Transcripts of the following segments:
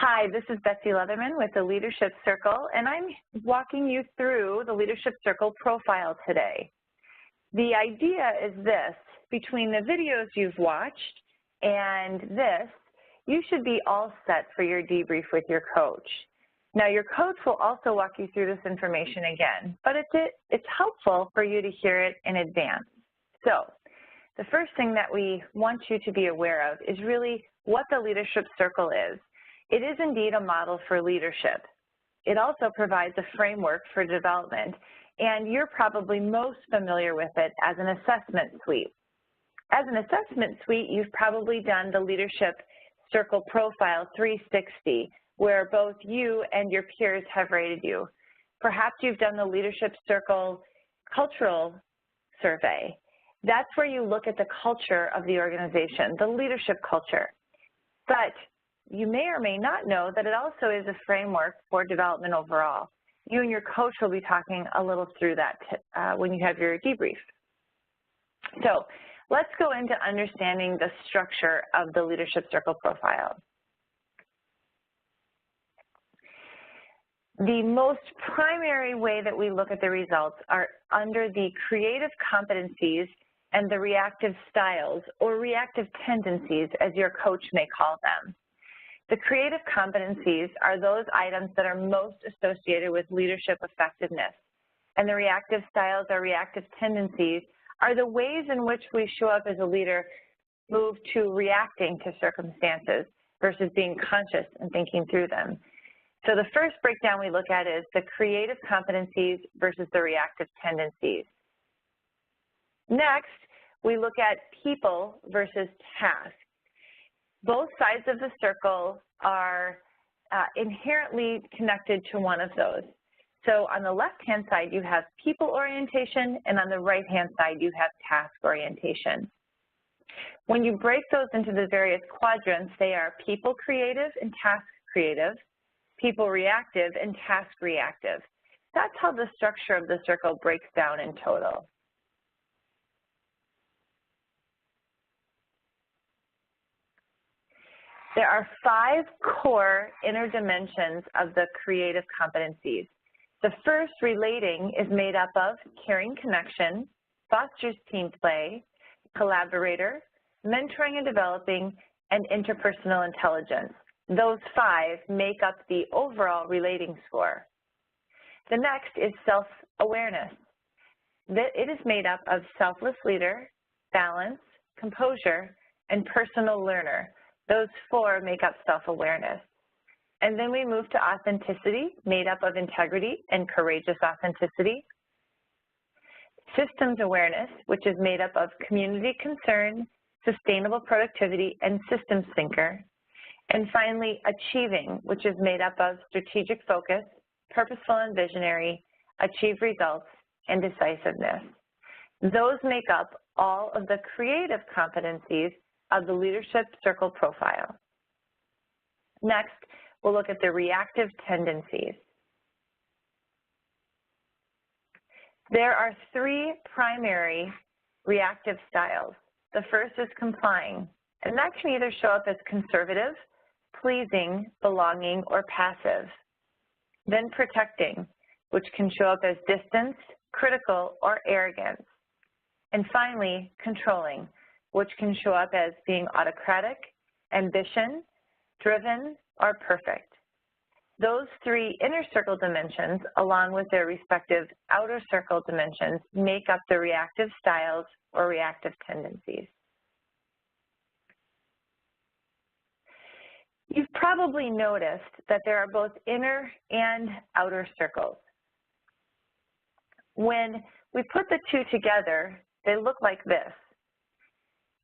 Hi, this is Betsy Leatherman with the Leadership Circle, and I'm walking you through the Leadership Circle profile today. The idea is this: between the videos you've watched and this, you should be all set for your debrief with your coach. Now, your coach will also walk you through this information again, but it's helpful for you to hear it in advance. So, the first thing that we want you to be aware of is really what the Leadership Circle is. It is indeed a model for leadership. It also provides a framework for development, and you're probably most familiar with it as an assessment suite. As an assessment suite, you've probably done the Leadership Circle Profile 360, where both you and your peers have rated you. Perhaps you've done the Leadership Circle Cultural Survey. That's where you look at the culture of the organization, the leadership culture. But you may or may not know that it also is a framework for development overall. You and your coach will be talking a little through that when you have your debrief. So let's go into understanding the structure of the Leadership Circle profile. The most primary way that we look at the results are under the creative competencies and the reactive styles, or reactive tendencies, as your coach may call them. The creative competencies are those items that are most associated with leadership effectiveness, and the reactive styles or reactive tendencies are the ways in which we show up as a leader, move to reacting to circumstances versus being conscious and thinking through them. So the first breakdown we look at is the creative competencies versus the reactive tendencies. Next, we look at people versus tasks. Both sides of the circle are inherently connected to one of those. So on the left-hand side, you have people orientation, and on the right-hand side, you have task orientation. When you break those into the various quadrants, they are people creative and task creative, people reactive and task reactive. That's how the structure of the circle breaks down in total. There are 5 core inner dimensions of the creative competencies. The first, relating, is made up of caring connection, fosters team play, collaborator, mentoring and developing, and interpersonal intelligence. Those 5 make up the overall relating score. The next is self-awareness. It is made up of selfless leader, balance, composure, and personal learner. Those 4 make up self-awareness. And then we move to authenticity, made up of integrity and courageous authenticity. Systems awareness, which is made up of community concern, sustainable productivity, and systems thinker. And finally, achieving, which is made up of strategic focus, purposeful and visionary, achieve results, and decisiveness. Those make up all of the creative competencies of the Leadership Circle profile. Next, we'll look at the reactive tendencies. There are 3 primary reactive styles. The first is complying, and that can either show up as conservative, pleasing, belonging, or passive. Then protecting, which can show up as distance, critical, or arrogance. And finally, controlling, which can show up as being autocratic, ambition, driven, or perfect. Those 3 inner circle dimensions, along with their respective outer circle dimensions, make up the reactive styles or reactive tendencies. You've probably noticed that there are both inner and outer circles. When we put the 2 together, they look like this.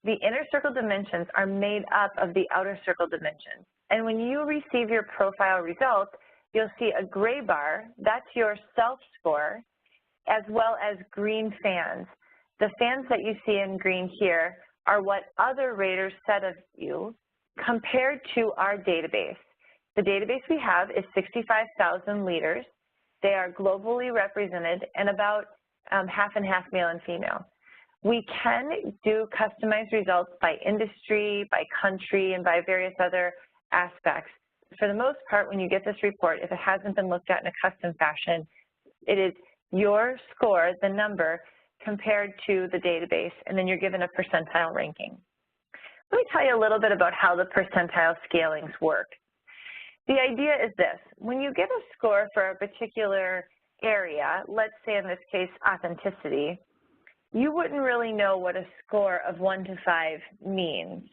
The inner circle dimensions are made up of the outer circle dimensions. And when you receive your profile results, you'll see a gray bar, that's your self-score, as well as green fans. The fans that you see in green here are what other raters said of you compared to our database. The database we have is 65,000 leaders. They are globally represented and about half and half male and female. We can do customized results by industry, by country, and by various other aspects, for the most part, when you get this report, if it hasn't been looked at in a custom fashion, it is your score, the number, compared to the database, and then you're given a percentile ranking. Let me tell you a little bit about how the percentile scalings work. The idea is this: when you get a score for a particular area, let's say in this case authenticity, you wouldn't really know what a score of 1 to 5 means.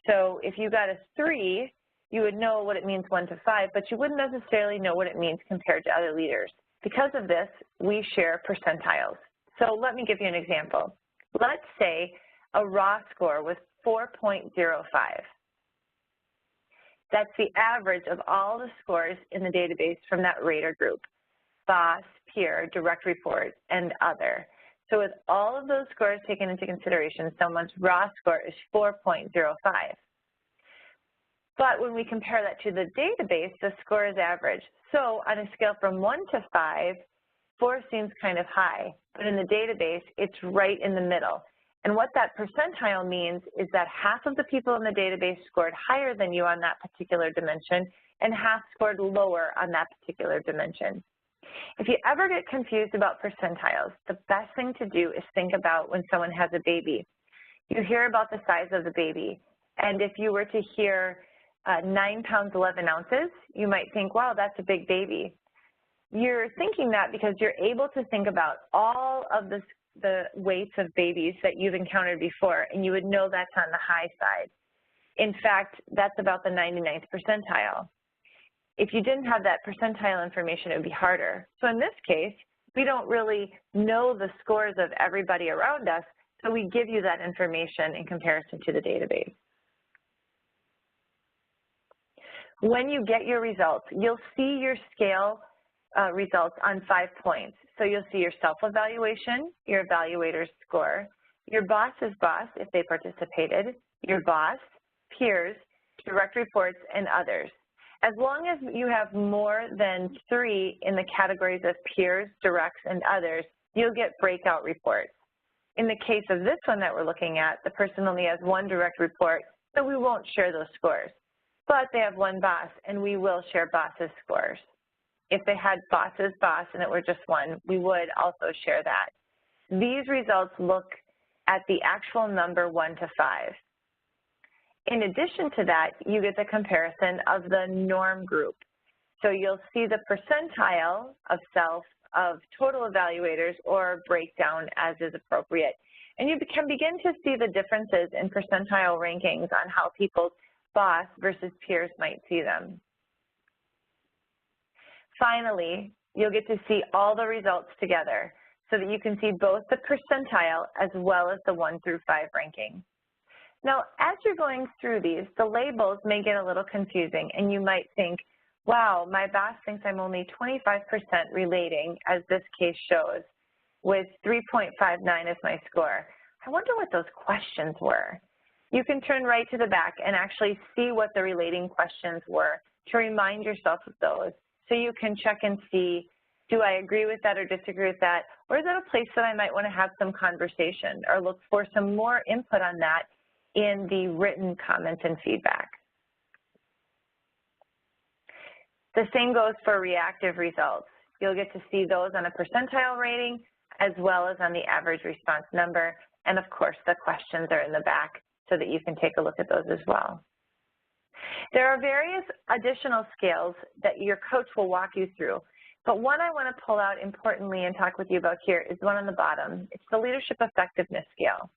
So if you got a 3, you would know what it means 1 to 5, but you wouldn't necessarily know what it means compared to other leaders. Because of this, we share percentiles. So let me give you an example. Let's say a raw score was 4.05. That's the average of all the scores in the database from that rater group: boss, peer, direct report, and other. So with all of those scores taken into consideration, someone's raw score is 4.05. But when we compare that to the database, the score is average. So on a scale from 1 to 5, 4 seems kind of high, but in the database, it's right in the middle. And what that percentile means is that half of the people in the database scored higher than you on that particular dimension, and half scored lower on that particular dimension. If you ever get confused about percentiles, the best thing to do is think about when someone has a baby. You hear about the size of the baby, and if you were to hear 9 pounds 11 ounces, you might think, wow, that's a big baby. You're thinking that because you're able to think about all of the weights of babies that you've encountered before, and you would know that's on the high side. In fact, that's about the 99th percentile. If you didn't have that percentile information, it would be harder. So in this case, we don't really know the scores of everybody around us, so we give you that information in comparison to the database. When you get your results, you'll see your scale results on 5 points. So you'll see your self-evaluation, your evaluator's score, your boss's boss if they participated, your boss, peers, direct reports, and others. As long as you have more than 3 in the categories of peers, directs, and others, you'll get breakout reports. In the case of this one that we're looking at, the person only has 1 direct report, so we won't share those scores. But they have 1 boss, and we will share boss's scores. If they had boss's boss and it were just 1, we would also share that. These results look at the actual number 1 to 5. In addition to that, you get the comparison of the norm group. So you'll see the percentile of self, of total evaluators, or breakdown as is appropriate. And you can begin to see the differences in percentile rankings on how people's boss versus peers might see them. Finally, you'll get to see all the results together so that you can see both the percentile as well as the 1 through 5 ranking. Now, as you're going through these, the labels may get a little confusing, and you might think, wow, my boss thinks I'm only 25% relating, as this case shows, with 3.59 as my score. I wonder what those questions were. You can turn right to the back and actually see what the relating questions were to remind yourself of those, so you can check and see, do I agree with that or disagree with that, or is that a place that I might want to have some conversation or look for some more input on that in the written comments and feedback. The same goes for reactive results. You'll get to see those on a percentile rating as well as on the average response number, and of course the questions are in the back so that you can take a look at those as well. There are various additional scales that your coach will walk you through, but one I want to pull out importantly and talk with you about here is the one on the bottom. It's the Leadership Effectiveness Scale.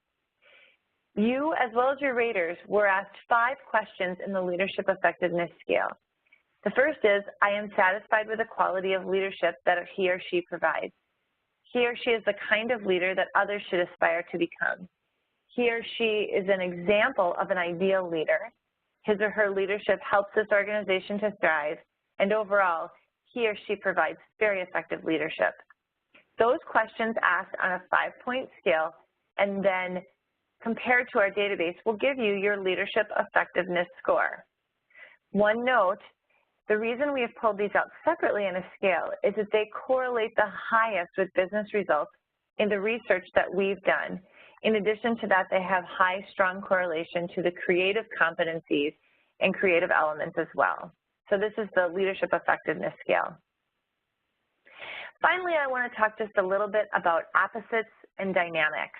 You, as well as your raters, were asked 5 questions in the Leadership Effectiveness Scale. The first is, I am satisfied with the quality of leadership that he or she provides. He or she is the kind of leader that others should aspire to become. He or she is an example of an ideal leader. His or her leadership helps this organization to thrive, and overall, he or she provides very effective leadership. Those questions asked on a 5-point scale and then compared to our database will give you your leadership effectiveness score. One note, the reason we have pulled these out separately in a scale is that they correlate the highest with business results in the research that we've done. In addition to that, they have high, strong correlation to the creative competencies and creative elements as well. So this is the leadership effectiveness scale. Finally, I want to talk just a little bit about opposites and dynamics.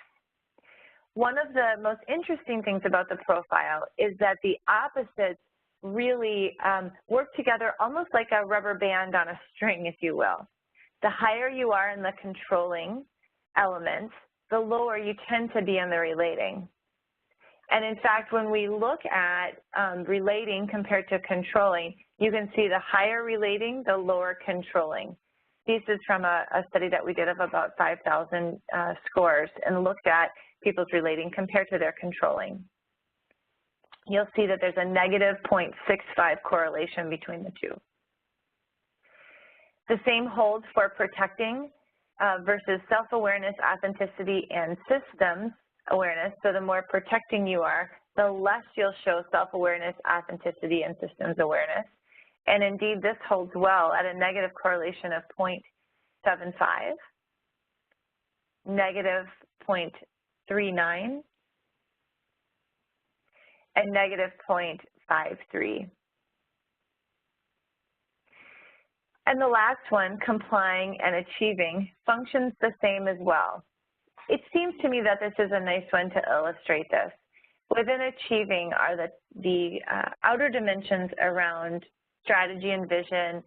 One of the most interesting things about the profile is that the opposites really work together almost like a rubber band on a string, if you will. The higher you are in the controlling elements, the lower you tend to be in the relating. And in fact, when we look at relating compared to controlling, you can see the higher relating, the lower controlling. This is from a study that we did of about 5,000 scores and looked at people's relating compared to their controlling. You'll see that there's a negative 0.65 correlation between the two. The same holds for protecting versus self-awareness, authenticity, and systems awareness. So the more protecting you are, the less you'll show self-awareness, authenticity, and systems awareness. And indeed, this holds well at a negative correlation of 0.75, negative 0.39, and negative 0.53. And the last one, complying and achieving, functions the same as well. It seems to me that this is a nice one to illustrate this. Within achieving are the outer dimensions around strategy and vision,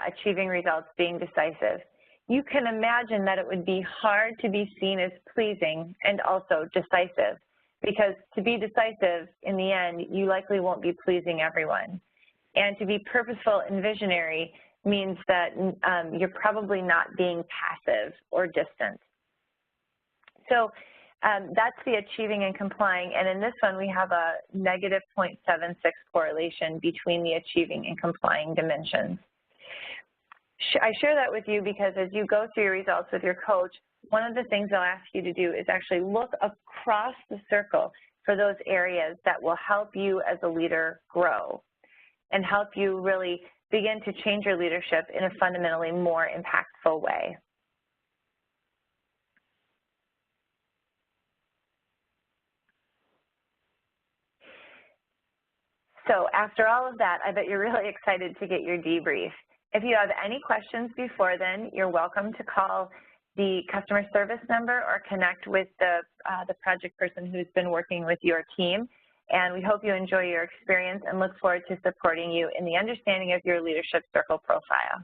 achieving results, being decisive. You can imagine that it would be hard to be seen as pleasing and also decisive, because to be decisive, in the end, you likely won't be pleasing everyone. And to be purposeful and visionary means that you're probably not being passive or distant. So that's the achieving and complying, and in this one we have a negative 0.76 correlation between the achieving and complying dimensions. I share that with you because as you go through your results with your coach, one of the things I'll ask you to do is actually look across the circle for those areas that will help you as a leader grow and help you really begin to change your leadership in a fundamentally more impactful way. So after all of that, I bet you're really excited to get your debrief. If you have any questions before then, you're welcome to call the customer service number or connect with the project person who's been working with your team. And we hope you enjoy your experience and look forward to supporting you in the understanding of your leadership circle profile.